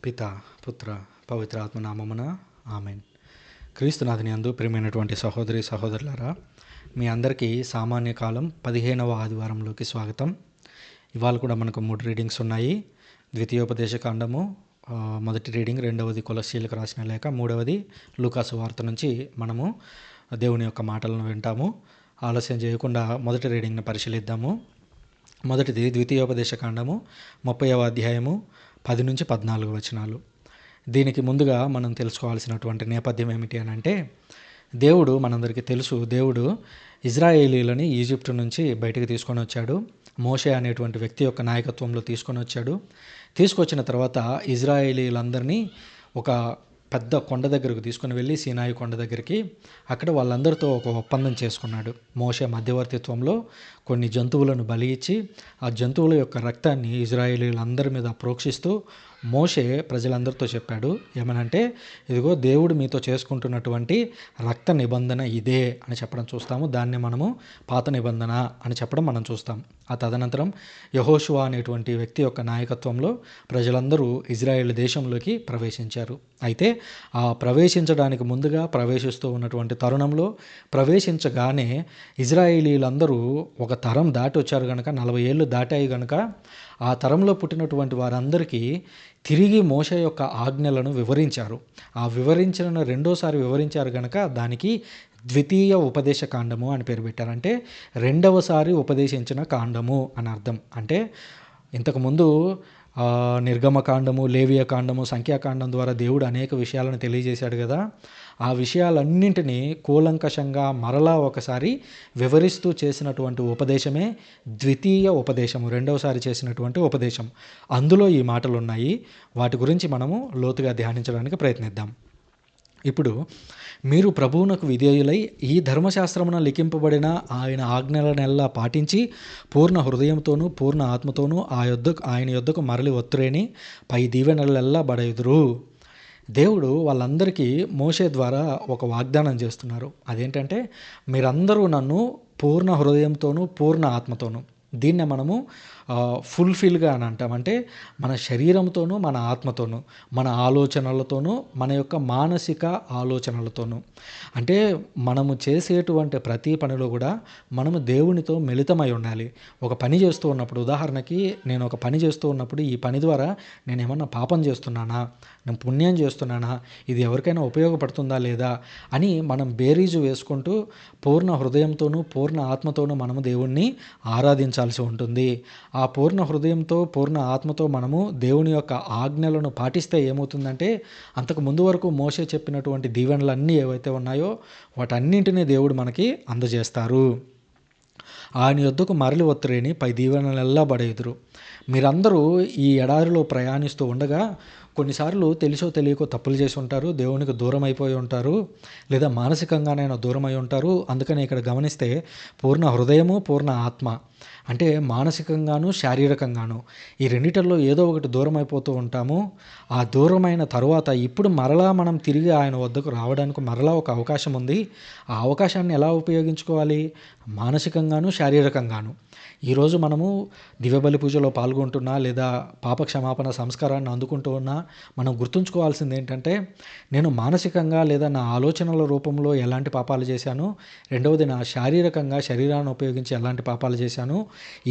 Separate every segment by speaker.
Speaker 1: పిత పుత్ర పవిత్ర ఆత్మ నామమున ఆమెన్. క్రీస్తునాథుని యందు ప్రియమైనటువంటి సహోదరి సహోదరులారా, మీ అందరికీ సామాన్య కాలం 15వ ఆదివారంలోకి స్వాగతం. ఇవాళ కూడా మనకు 3 రీడింగ్స్ ఉన్నాయి. ద్వితీయోపదేశ కాండము మొదటి రీడింగ్, రెండవది కొలస్సీలకు రాసిన లేఖ, మూడవది లూకాసు వార్త నుంచి మనము దేవుని యొక్క మాటలను వింటాము. ఆలస్యం చేయకుండా మొదటి రీడింగ్ని పరిశీలిద్దాము. మొదటిది ద్వితీయోపదేశ కాండము 30వ అధ్యాయము 10 నుంచి 14 వచనాలు. దీనికి ముందుగా మనం తెలుసుకోవాల్సినటువంటి నేపథ్యం ఏమిటి అని అంటే, దేవుడు మనందరికీ తెలుసు, దేవుడు ఇజ్రాయేలీలని ఈజిప్టు నుంచి బయటకు తీసుకొని వచ్చాడు. మోషే అనేటువంటి వ్యక్తి యొక్క నాయకత్వంలో తీసుకొని వచ్చాడు. తీసుకొచ్చిన తర్వాత ఇజ్రాయేలీలందరినీ ఒక పెద్ద కొండ దగ్గరకు తీసుకుని వెళ్ళి, సీనాయి కొండ దగ్గరికి, అక్కడ వాళ్ళందరితో ఒక ఒప్పందం చేసుకున్నాడు. మోషే మధ్యవర్తిత్వంలో కొన్ని జంతువులను బలి ఇచ్చి, ఆ జంతువుల యొక్క రక్తాన్ని ఇజ్రాయేలీలందరి మీద ప్రోక్షిస్తూ మోషే ప్రజలందరితో చెప్పాడు. ఏమనంటే, ఇదిగో దేవుడు మీతో చేసుకుంటున్నటువంటి రక్త నిబంధన ఇదే అని చెప్పడం చూస్తాము. దాన్ని మనము పాత నిబంధన అని చెప్పడం మనం చూస్తాం. ఆ తదనంతరం యెహోషువ అనేటువంటి వ్యక్తి యొక్క నాయకత్వంలో ప్రజలందరూ ఇజ్రాయేల్ దేశంలోకి ప్రవేశించారు. అయితే ఆ ప్రవేశించడానికి ముందుగా ప్రవేశిస్తూ ఉన్నటువంటి తరుణంలో, ప్రవేశించగానే ఇజ్రాయేలీలందరూ ఒక తరం దాటి వచ్చారు కనుక, 40 ఏళ్ళు దాటాయి కనుక, ఆ తరంలో పుట్టినటువంటి వారందరికీ తిరిగి మోషే యొక్క ఆజ్ఞలను వివరించారు. ఆ వివరించిన రెండోసారి వివరించారు కనుక దానికి ద్వితీయ ఉపదేశ కాండము అని పేరు పెట్టారు. అంటే రెండవసారి ఉపదేశించిన కాండము అని అర్థం. అంటే ఇంతకుముందు నిర్గమకాండము, లేవియ కాండము, సంఖ్యాకాండం ద్వారా దేవుడు అనేక విషయాలను తెలియజేశాడు కదా. ఆ విషయాలన్నింటినీ కూలంకషంగా మరలా ఒకసారి వివరిస్తూ చేసినటువంటి ఉపదేశమే ద్వితీయ ఉపదేశము, రెండవసారి చేసినటువంటి ఉపదేశం. అందులో ఈ మాటలు ఉన్నాయి. వాటి గురించి మనము లోతుగా ధ్యానించడానికి ప్రయత్నిద్దాం. ఇప్పుడు మీరు ప్రభువునకు విధేయులై ఈ ధర్మశాస్త్రమున లిఖింపబడిన ఆయన ఆజ్ఞలనెల్లా పాటించి పూర్ణ హృదయంతోనూ పూర్ణ ఆత్మతోనూ ఆయన యొద్దకు మరలి వత్తురేని పై దీవెనలెల్లా బడయుదురు. దేవుడు వాళ్ళందరికీ మోషే ద్వారా ఒక వాగ్దానం చేస్తున్నారు. అదేంటంటే, మీరందరూ నన్ను పూర్ణ హృదయంతోనూ పూర్ణ ఆత్మతోనూ, దీన్నే మనము ఫుల్ఫిల్గా అని అంటాం. అంటే మన శరీరంతోనూ మన ఆత్మతోనూ, మన ఆలోచనలతోనూ, మన యొక్క మానసిక ఆలోచనలతోనూ, అంటే మనము చేసేటువంటి ప్రతి పనిలో కూడా మనము దేవునితో మిళితమై ఉండాలి. ఒక పని చేస్తూ ఉన్నప్పుడు, ఉదాహరణకి నేను ఒక పని చేస్తూ ఉన్నప్పుడు, ఈ పని ద్వారా నేను ఏమన్నా పాపం చేస్తున్నానా, నేను పుణ్యం చేస్తున్నానా, ఇది ఎవరికైనా ఉపయోగపడుతుందా లేదా అని మనం బేరీజు వేసుకుంటూ పూర్ణ హృదయంతోనూ పూర్ణ ఆత్మతోనూ మనము దేవుణ్ణి ఆరాధించాల్సి ఉంటుంది. ఆ పూర్ణ హృదయంతో పూర్ణ ఆత్మతో మనము దేవుని యొక్క ఆజ్ఞలను పాటిస్తే ఏమవుతుందంటే, అంతకు ముందు వరకు మోషే చెప్పినటువంటి దీవెనలన్నీ ఏవైతే ఉన్నాయో వాటన్నింటినీ దేవుడు మనకి అందజేస్తారు. ఆయన యొద్దకు మరలి వత్తురేని పై దీవెనలెల్లా బడయుదురు. మీరందరూ ఈ ఎడారిలో ప్రయాణిస్తూ ఉండగా కొన్నిసార్లు తెలిసో తెలియకో తప్పులు చేసి ఉంటారు, దేవునికి దూరం అయిపోయి ఉంటారు, లేదా మానసికంగానైనా దూరం అయి ఉంటారు. అందుకని ఇక్కడ గమనిస్తే పూర్ణ హృదయము పూర్ణ ఆత్మ, అంటే మానసికంగాను శారీరకంగాను ఈ రెండిటల్లో ఏదో ఒకటి దూరం అయిపోతూ ఉంటాము. ఆ దూరమైన తరువాత ఇప్పుడు మరలా మనం తిరిగి ఆయన వద్దకు రావడానికి మరలా ఒక అవకాశం ఉంది. ఆ అవకాశాన్ని ఎలా ఉపయోగించుకోవాలి? మానసికంగాను శారీరకంగాను. ఈరోజు మనము దివ్యబలి పూజలో పాల్గొంటున్నా, లేదా పాప క్షమాపణ సంస్కారాన్ని అందుకుంటూ ఉన్నా, మనం గుర్తుంచుకోవాల్సింది ఏంటంటే, నేను మానసికంగా లేదా నా ఆలోచనల రూపంలో ఎలాంటి పాపాలు చేశాను, రెండవది నా శారీరకంగా శరీరాన్ని ఉపయోగించి ఎలాంటి పాపాలు చేశాను,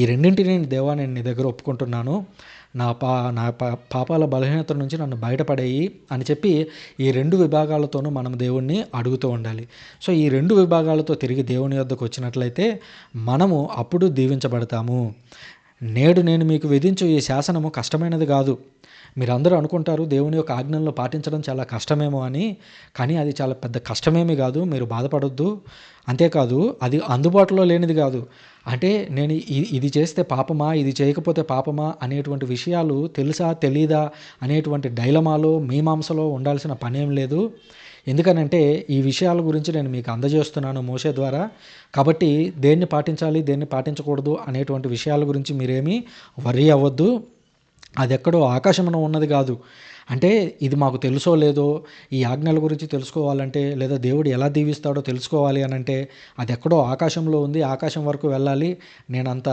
Speaker 1: ఈ రెండింటిని దేవా నేను నీ దగ్గర ఒప్పుకుంటున్నాను, నా పాపాల బలహీనత నుంచి నన్ను బయటపడేయి అని చెప్పి ఈ 2 విభాగాలతోనూ మనం దేవుణ్ణి అడుగుతూ ఉండాలి. సో ఈ 2 విభాగాలతో తిరిగి దేవుని వద్దకు వచ్చినట్లయితే మనము అప్పుడు దీవించబడతాము. నేడు నేను మీకు విధించు ఈ శాసనము కష్టమైనది కాదు. మీరందరూ అనుకుంటారు దేవుని యొక్క ఆజ్ఞలను పాటించడం చాలా కష్టమేమో అని, కానీ అది చాలా పెద్ద కష్టమేమీ కాదు. మీరు బాధపడొద్దు. అంతేకాదు అది అందుబాటులో లేనిది కాదు. అంటే నేను ఇది చేస్తే పాపమా, ఇది చేయకపోతే పాపమా అనేటువంటి విషయాలు తెలుసా తెలీదా అనేటువంటి డైలమాలో మీమాంసలో ఉండాల్సిన పనేం లేదు. ఎందుకనంటే ఈ విషయాల గురించి నేను మీకు అందజేస్తున్నాను మోషే ద్వారా. కాబట్టి దేన్ని పాటించాలి, దేన్ని పాటించకూడదు అనేటువంటి విషయాల గురించి మీరేమీ వర్రీ అవ్వద్దు. అది ఎక్కడో ఆకాశమున ఉన్నది కాదు. అంటే ఇది మాకు తెలుసో లేదో, ఈ ఆజ్ఞల గురించి తెలుసుకోవాలంటే, లేదా దేవుడు ఎలా దీవిస్తాడో తెలుసుకోవాలి అనంటే, అది ఎక్కడో ఆకాశంలో ఉంది, ఆకాశం వరకు వెళ్ళాలి, నేనంత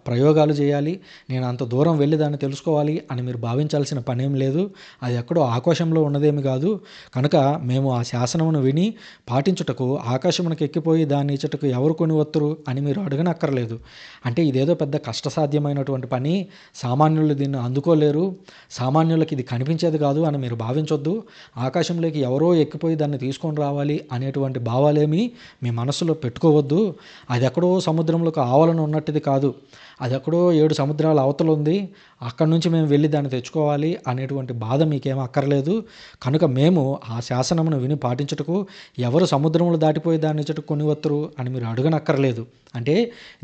Speaker 1: ప్రయోగాలు చేయాలి, నేను అంత దూరం వెళ్ళి దాన్ని తెలుసుకోవాలి అని మీరు భావించాల్సిన పనేం లేదు. అది ఎక్కడో ఆకాశంలో ఉన్నదేమి కాదు. కనుక మేము ఆ శాసనమును విని పాటించుటకు ఆకాశమునకు ఎక్కిపోయి దాన్ని ఇచ్చటకు ఎవరు కొని వత్తురు అని మీరు అడగనక్కర్లేదు. అంటే ఇదేదో పెద్ద కష్టసాధ్యమైనటువంటి పని, సామాన్యులు దీన్ని అందుకోలేరు, సామాన్యులకి ఇది కనిపించేది కాదు అని మీరు భావించొద్దు. ఆకాశంలోకి ఎవరో ఎక్కిపోయి దాన్ని తీసుకొని రావాలి అనేటువంటి భావాలేమీ మీ మనసులో పెట్టుకోవద్దు. అది ఎక్కడో సముద్రంలోకి ఆవలను ఉన్నట్టుది కాదు, అది ఎక్కడో 7 సముద్రాల అవతల ఉంది, అక్కడి నుంచి మేము వెళ్ళి దాన్ని తెచ్చుకోవాలి అనేటువంటి బాధ మీకేమీ అక్కర్లేదు. కనుక మేము ఆ శాసనమును విని పాటించుటకు ఎవరు సముద్రములు దాటిపోయి దాన్ని ఇచ్చటకు కొని వత్తురు అని మీరు అడగనక్కర్లేదు. అంటే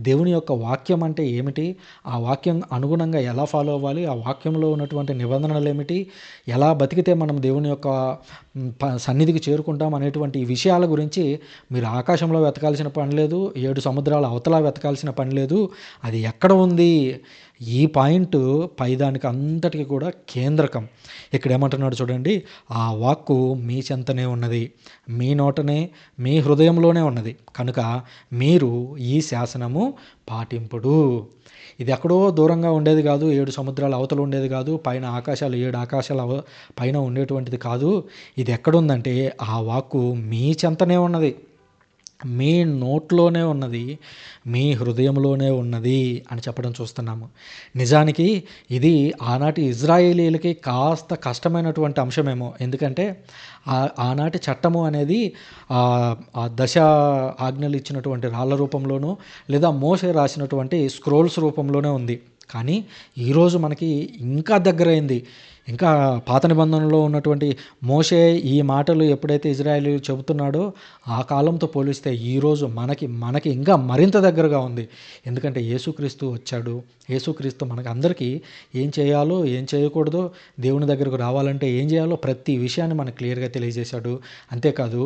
Speaker 1: దేవుని యొక్క వాక్యం అంటే ఏమిటి, ఆ వాక్యం అనుగుణంగా ఎలా ఫాలో అవ్వాలి, ఆ వాక్యంలో ఉన్నటువంటి నిబంధనలు ఏమిటి, ఎలా బతికితే మనం దేవుని యొక్క సన్నిధికి చేరుకుంటాం అనేటువంటి ఈ విషయాల గురించి మీరు ఆకాశంలో వెతకాల్సిన పని లేదు, 7 సముద్రాల అవతల వెతకాల్సిన పని లేదు. అది ఎక్కడ ఉంది, ఈ పాయింట్ పైదానికి అంతటికి కూడా కేంద్రకం. ఇక్కడ ఏమంటున్నాడు చూడండి, ఆ వాక్కు మీ చెంతనే ఉన్నది, మీ నోటనే, మీ హృదయంలోనే ఉన్నది, కనుక మీరు ఈ శాసనము పాటింపుడు. ఇది ఎక్కడో దూరంగా ఉండేది కాదు, 7 సముద్రాల అవతల ఉండేది కాదు, పైన ఆకాశాలు 7 ఆకాశాల పైన ఉండేటువంటిది కాదు. ఇది ఎక్కడుందంటే ఆ వాక్కు మీ చెంతనే ఉన్నది, మీ నోట్లోనే ఉన్నది, మీ హృదయంలోనే ఉన్నది అని చెప్పడం చూస్తున్నాము. నిజానికి ఇది ఆనాటి ఇజ్రాయేలీలకి కాస్త కష్టమైనటువంటి అంశమేమో. ఎందుకంటే ఆనాటి చట్టము అనేది ఆ 10 ఆజ్ఞలు ఇచ్చినటువంటి రాళ్ళ రూపంలోనూ, లేదా మోషే రాసినటువంటి స్క్రోల్స్ రూపంలోనే ఉంది. కానీ ఈరోజు మనకి ఇంకా దగ్గరైంది. ఇంకా పాత నిబంధనలో ఉన్నటువంటి మోషే ఈ మాటలు ఎప్పుడైతే ఇజ్రాయేలీలు చెబుతున్నాడో ఆ కాలంతో పోలిస్తే ఈరోజు మనకి ఇంకా మరింత దగ్గరగా ఉంది. ఎందుకంటే యేసుక్రీస్తు వచ్చాడు. యేసుక్రీస్తు మనకు అందరికీ ఏం చేయాలో ఏం చేయకూడదో, దేవుని దగ్గరకు రావాలంటే ఏం చేయాలో ప్రతి విషయాన్ని మనకు క్లియర్గా తెలియజేశాడు. అంతేకాదు,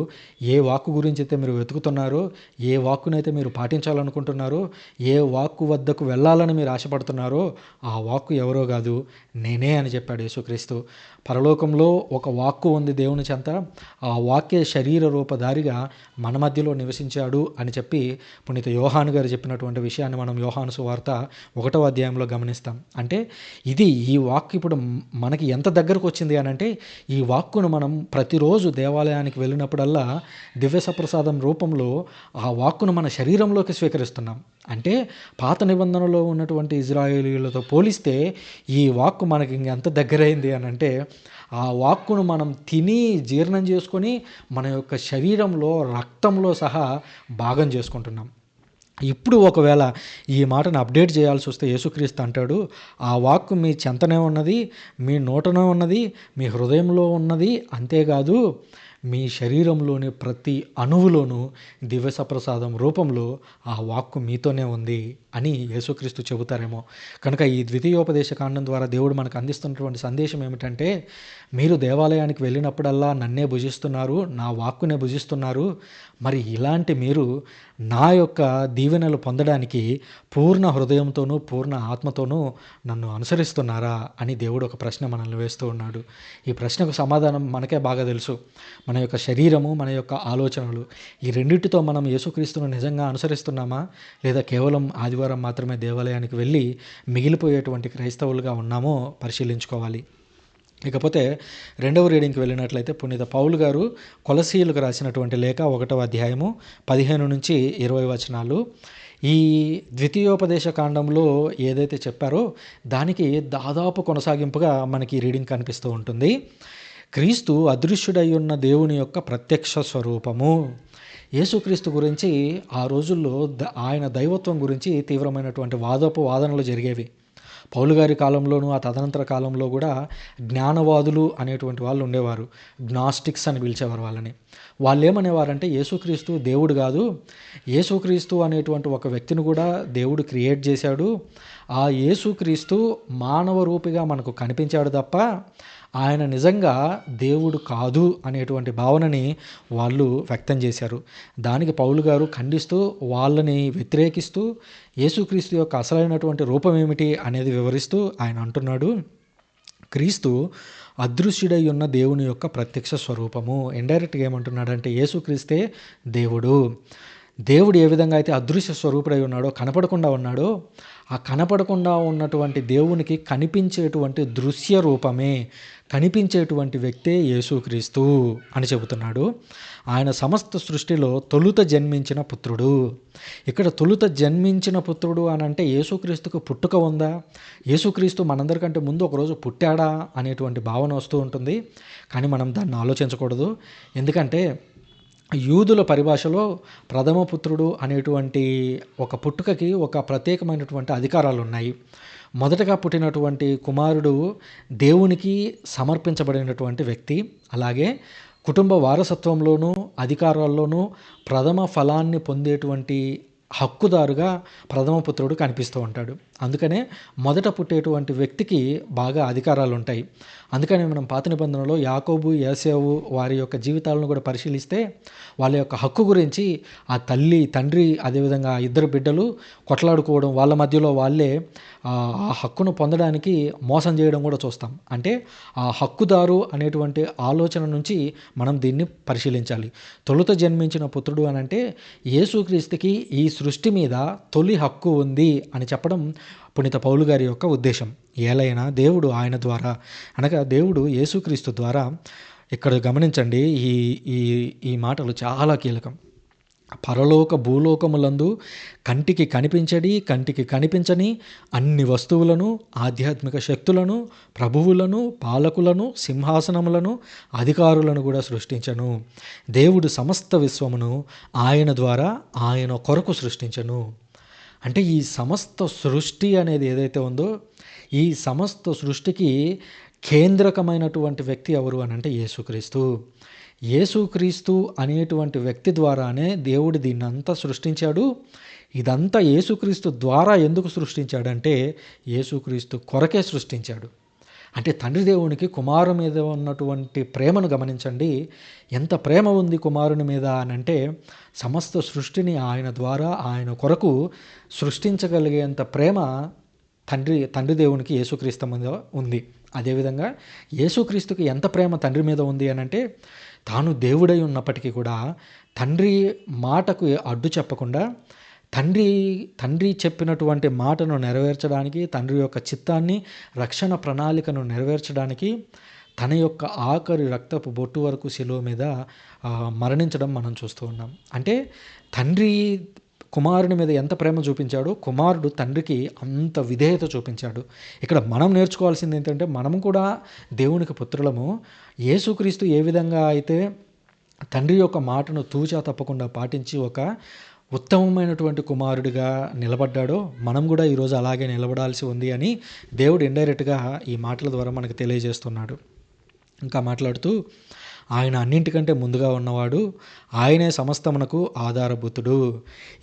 Speaker 1: ఏ వాక్కు గురించి అయితే మీరు వెతుకుతున్నారో, ఏ వాక్కునైతే మీరు పాటించాలనుకుంటున్నారో, ఏ వాక్కు వద్దకు వెళ్ళాలని మీరు ఆశపడుతున్నారో ఆ వాక్కు ఎవరో కాదు, నేనే అని చెప్పాడు యేసుక్రీస్తు. పరలోకంలో ఒక వాక్కు ఉంది దేవుని చెంత, ఆ వాక్యే శరీర రూపధారిగా మన మధ్యలో నివసించాడు అని చెప్పి పునీత యోహాను గారు చెప్పినటువంటి విషయాన్ని మనం యోహాను సువార్త 1వ అధ్యాయంలో గమనిస్తాం. అంటే ఈ వాక్కు ఇప్పుడు మనకి ఎంత దగ్గరకు వచ్చింది అని అంటే, ఈ వాక్కును మనం ప్రతిరోజు దేవాలయానికి వెళ్ళినప్పుడల్లా దివ్య సప్రసాదం రూపంలో ఆ వాక్కును మన శరీరంలోకి స్వీకరిస్తున్నాం. అంటే పాత నిబంధనలో ఉన్నటువంటి ఇజ్రాయేలీలతో పోలిస్తే ఈ వాక్కు మనకి ఇంకెంత దగ్గరైంది అని అంటే, ఆ వాక్కును మనం తిని జీర్ణం చేసుకొని మన యొక్క శరీరంలో రక్తంలో సహా భాగం చేసుకుంటున్నాం. ఇప్పుడు ఒకవేళ ఈ మాటను అప్డేట్ చేయాల్సి వస్తే యేసుక్రీస్తు అంటాడు, ఆ వాక్కు మీ చెంతనే ఉన్నది, మీ నోటనే ఉన్నది, మీ హృదయంలో ఉన్నది, అంతేకాదు మీ శరీరంలోని ప్రతి అణువులోనూ దివ్య సప్రసాదం రూపంలో ఆ వాక్కు మీతోనే ఉంది అని యేసుక్రీస్తు చెబుతారేమో. కనుక ఈ ద్వితీయోపదేశ కాండం ద్వారా దేవుడు మనకు అందిస్తున్నటువంటి సందేశం ఏమిటంటే, మీరు దేవాలయానికి వెళ్ళినప్పుడల్లా నన్నే భుజిస్తున్నారు, నా వాక్కునే భుజిస్తున్నారు, మరి ఇలాంటి మీరు నా యొక్క దీవెనలు పొందడానికి పూర్ణ హృదయంతోనూ పూర్ణ ఆత్మతోనూ నన్ను అనుసరిస్తున్నారా అని దేవుడు ఒక ప్రశ్న మనల్ని వేస్తూ ఉన్నాడు. ఈ ప్రశ్నకు సమాధానం మనకే బాగా తెలుసు. మన యొక్క శరీరము, మన యొక్క ఆలోచనలు, ఈ రెండింటితో మనం యేసుక్రీస్తును నిజంగా అనుసరిస్తున్నామా, లేదా కేవలం ఆదివారం మాత్రమే దేవాలయానికి వెళ్ళి మిగిలిపోయేటువంటి క్రైస్తవులుగా ఉన్నామో పరిశీలించుకోవాలి. ఇకపోతే 2వ రీడింగ్కి వెళ్ళినట్లయితే పునీత పౌలు గారు కొలసీయులకు రాసినటువంటి లేఖ 1వ అధ్యాయము 15 నుంచి 20 వచనాలు. ఈ ద్వితీయోపదేశ కాండంలో ఏదైతే చెప్పారో దానికి దాదాపు కొనసాగింపుగా మనకి రీడింగ్ కనిపిస్తూ ఉంటుంది. క్రీస్తు అదృశ్యుడై ఉన్న దేవుని యొక్క ప్రత్యక్ష స్వరూపము. యేసుక్రీస్తు గురించి ఆ రోజుల్లో ఆయన దైవత్వం గురించి తీవ్రమైనటువంటి వాదోపవాదనలు జరిగేవి. పౌలు గారి కాలంలోనూ ఆ తదనంతర కాలంలో కూడా జ్ఞానవాదులు అనేటువంటి వాళ్ళు ఉండేవారు. గ్నాస్టిక్స్ అని పిలిచేవారు వాళ్ళని. వాళ్ళు ఏమనేవారంటే, యేసుక్రీస్తు దేవుడు కాదు, యేసుక్రీస్తు అనేటువంటి ఒక వ్యక్తిని కూడా దేవుడు క్రియేట్ చేశాడు, ఆ యేసుక్రీస్తు మానవ రూపిగా మనకు కనిపించాడు తప్ప ఆయన నిజంగా దేవుడు కాదు అనేటువంటి భావనని వాళ్ళు వ్యక్తం చేశారు. దానికి పౌలు గారు ఖండిస్తూ, వాళ్ళని వ్యతిరేకిస్తూ, యేసుక్రీస్తు యొక్క అసలైనటువంటి రూపం ఏమిటి అనేది వివరిస్తూ ఆయన అంటున్నాడు, క్రీస్తు అదృశ్యుడై ఉన్న దేవుని యొక్క ప్రత్యక్ష స్వరూపము. ఇండైరెక్ట్గా ఏమంటున్నాడంటే యేసుక్రీస్తే దేవుడు ఏ విధంగా అయితే అదృశ్య స్వరూపుడై ఉన్నాడో, కనపడకుండా ఉన్నాడో, ఆ కనపడకుండా ఉన్నటువంటి దేవునికి కనిపించేటువంటి దృశ్య రూపమే, కనిపించేటువంటి వ్యక్తే యేసుక్రీస్తు అని చెబుతున్నాడు. ఆయన సమస్త సృష్టిలో తొలుత జన్మించిన పుత్రుడు. ఇక్కడ తొలుత జన్మించిన పుత్రుడు అని అంటే యేసుక్రీస్తుకు పుట్టుక ఉందా, యేసుక్రీస్తు మనందరికంటే ముందు ఒకరోజు పుట్టాడా అనేటువంటి భావన వస్తూ ఉంటుంది. కానీ మనం దాన్ని ఆలోచించకూడదు. ఎందుకంటే యూదుల పరిభాషలో ప్రథమ పుత్రుడు అనేటువంటి ఒక పుట్టుకకి ఒక ప్రత్యేకమైనటువంటి అధికారాలు ఉన్నాయి. మొదటగా పుట్టినటువంటి కుమారుడు దేవునికి సమర్పించబడినటువంటి వ్యక్తి. అలాగే కుటుంబ వారసత్వంలోనూ అధికారాల్లోనూ ప్రథమ ఫలాన్ని పొందేటువంటి హక్కుదారుగా ప్రథమ పుత్రుడు కనిపిస్తూ ఉంటాడు. అందుకనే మొదట పుట్టేటువంటి వ్యక్తికి బాగా అధికారాలు ఉంటాయి. అందుకని మనం పాత నిబంధనలో యాకోబు, యోసేపు వారి యొక్క జీవితాలను కూడా పరిశీలిస్తే వాళ్ళ యొక్క హక్కు గురించి ఆ తల్లి, తండ్రి, అదేవిధంగా ఇద్దరు బిడ్డలు కొట్లాడుకోవడం, వాళ్ళ మధ్యలో వాళ్ళే ఆ హక్కును పొందడానికి మోసం చేయడం కూడా చూస్తాం. అంటే ఆ హక్కుదారు అనేటువంటి ఆలోచన నుంచి మనం దీన్ని పరిశీలించాలి. తొలుత జన్మించిన పుత్రుడు అని అంటే యేసుక్రీస్తుకి ఈ సృష్టి మీద తొలి హక్కు ఉంది అని చెప్పడం పునీత పౌలు గారి యొక్క ఉద్దేశం. ఏలైనా దేవుడు ఆయన ద్వారా, అనగా దేవుడు యేసుక్రీస్తు ద్వారా, ఇక్కడ గమనించండి, ఈ ఈ ఈ మాటలు చాలా కీలకం. పరలోక భూలోకములందు కంటికి కనిపించని అన్ని వస్తువులను, ఆధ్యాత్మిక శక్తులను, ప్రభువులను, పాలకులను, సింహాసనములను, అధికారులను కూడా సృష్టించను. దేవుడు సమస్త విశ్వమును ఆయన ద్వారా, ఆయన కొరకు సృష్టించను. అంటే ఈ సమస్త సృష్టి అనేది ఏదైతే ఉందో, ఈ సమస్త సృష్టికి కేంద్రకమైనటువంటి వ్యక్తి ఎవరు అని అంటే యేసుక్రీస్తు. యేసుక్రీస్తు అనేటువంటి వ్యక్తి ద్వారానే దేవుడు దీన్నంతా సృష్టించాడు. ఇదంతా యేసుక్రీస్తు ద్వారా ఎందుకు సృష్టించాడంటే యేసుక్రీస్తు కొరకే సృష్టించాడు. అంటే తండ్రి దేవునికి కుమారు మీద ఉన్నటువంటి ప్రేమను గమనించండి. ఎంత ప్రేమ ఉంది కుమారుని మీద అని అంటే సమస్త సృష్టిని ఆయన ద్వారా, ఆయన కొరకు సృష్టించగలిగేంత ప్రేమ తండ్రి దేవునికి యేసుక్రీస్తు మీద ఉంది. అదేవిధంగా యేసుక్రీస్తుకి ఎంత ప్రేమ తండ్రి మీద ఉంది అని అంటే తాను దేవుడై ఉన్నప్పటికీ కూడా తండ్రి మాటకు అడ్డు చెప్పకుండా తండ్రి చెప్పినటువంటి మాటను నెరవేర్చడానికి, తండ్రి యొక్క చిత్తాన్ని, రక్షణ ప్రణాళికను నెరవేర్చడానికి తన యొక్క ఆఖరి రక్తపు బొట్టు వరకు శిలువ మీద మరణించడం మనం చూస్తూ ఉన్నాం. అంటే తండ్రి కుమారుని మీద ఎంత ప్రేమ చూపించాడో కుమారుడు తండ్రికి అంత విధేయత చూపించాడు. ఇక్కడ మనం నేర్చుకోవాల్సింది ఏంటంటే మనం కూడా దేవునికి పుత్రులము. యేసుక్రీస్తు ఏ విధంగా అయితే తండ్రి యొక్క మాటను తూచా తప్పకుండా పాటించి ఒక ఉత్తమమైనటువంటి కుమారుడిగా నిలబడ్డాడో మనం కూడా ఈరోజు అలాగే నిలబడాల్సి ఉంది అని దేవుడు ఇండైరెక్ట్గా ఈ మాటల ద్వారా మనకు తెలియజేస్తున్నాడు. ఇంకా మాట్లాడుతూ, ఆయన అన్నింటికంటే ముందుగా ఉన్నవాడు, ఆయనే సమస్తమునకు ఆధారభూతుడు.